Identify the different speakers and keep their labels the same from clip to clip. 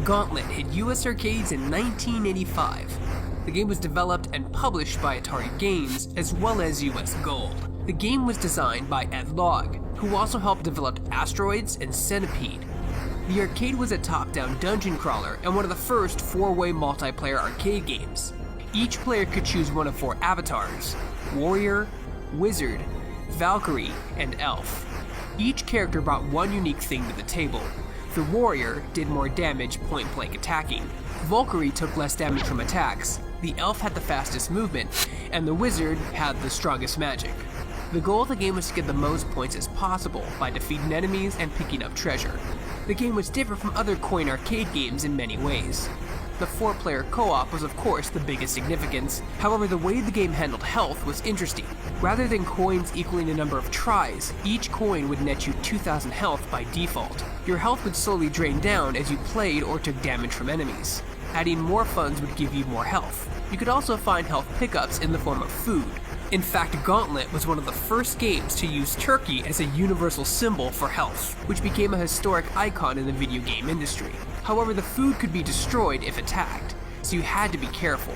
Speaker 1: Gauntlet hit US arcades in 1985. The game was developed and published by Atari Games as well as US Gold. The game was designed by Ed Logg, who also helped develop Asteroids and Centipede. The arcade was a top-down dungeon crawler and one of the first 4-way multiplayer arcade games. Each player could choose one of 4 avatars: Warrior, Wizard, Valkyrie, and Elf. Each character brought one unique thing to the table. The Warrior did more damage point-blank attacking. Valkyrie took less damage from attacks, the Elf had the fastest movement, and the Wizard had the strongest magic. The goal of the game was to get the most points as possible by defeating enemies and picking up treasure. The game was different from other coin arcade games in many ways. The 4-player co-op was of course the biggest significance, however the way the game handled health was interesting. Rather than coins equaling the number of tries, each coin would net you 2,000 health by default. Your health would slowly drain down as you played or took damage from enemies. Adding more funds would give you more health. You could also find health pickups in the form of food. In fact, Gauntlet was one of the first games to use turkey as a universal symbol for health, which became a historic icon in the video game industry. However, the food could be destroyed if attacked, so you had to be careful.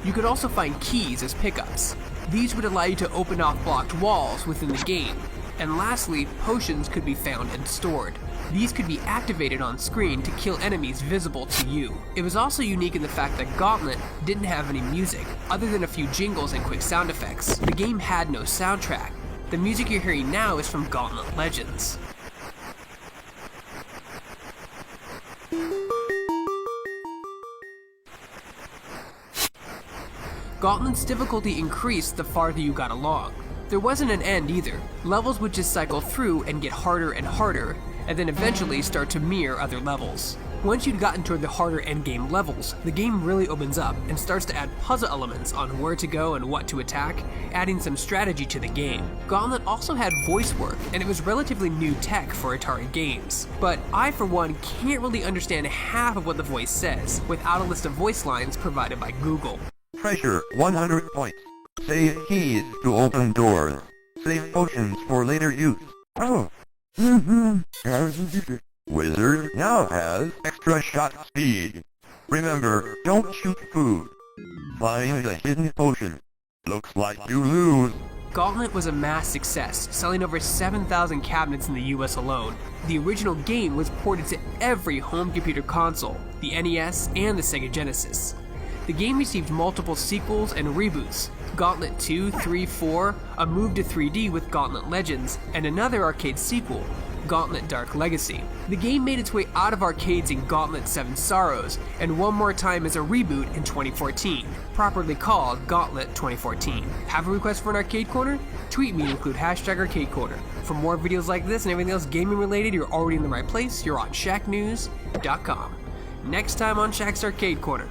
Speaker 1: You could also find keys as pickups. These would allow you to open off blocked walls within the game. And lastly, potions could be found and stored. These could be activated on screen to kill enemies visible to you. It was also unique in the fact that Gauntlet didn't have any music, other than a few jingles and quick sound effects. The game had no soundtrack. The music you're hearing now is from Gauntlet Legends. Gauntlet's difficulty increased the farther you got along. There wasn't an end either. Levels would just cycle through and get harder and harder, and then eventually start to mirror other levels. Once you'd gotten toward the harder endgame levels, the game really opens up and starts to add puzzle elements on where to go and what to attack, adding some strategy to the game. Gauntlet also had voice work, and it was relatively new tech for Atari Games. But I, for one, can't really understand half of what the voice says without a list of voice lines provided by Google.
Speaker 2: Treasure 100 points. Save keys to open doors. Save potions for later use. Oh. Wizard now has extra shot speed. Remember, don't shoot food. Find a hidden potion. Looks like you lose.
Speaker 1: Gauntlet was a mass success, selling over 7,000 cabinets in the US alone. The original game was ported to every home computer console, the NES and the Sega Genesis. The game received multiple sequels and reboots: Gauntlet 2, 3, 4, a move to 3D with Gauntlet Legends, and another arcade sequel, Gauntlet Dark Legacy. The game made its way out of arcades in Gauntlet 7 Sorrows, and one more time as a reboot in 2014, properly called Gauntlet 2014. Have a request for an arcade corner? Tweet me and include #ArcadeCorner. For more videos like this and everything else gaming related, you're already in the right place. You're on ShackNews.com. Next time on Shaq's Arcade Corner.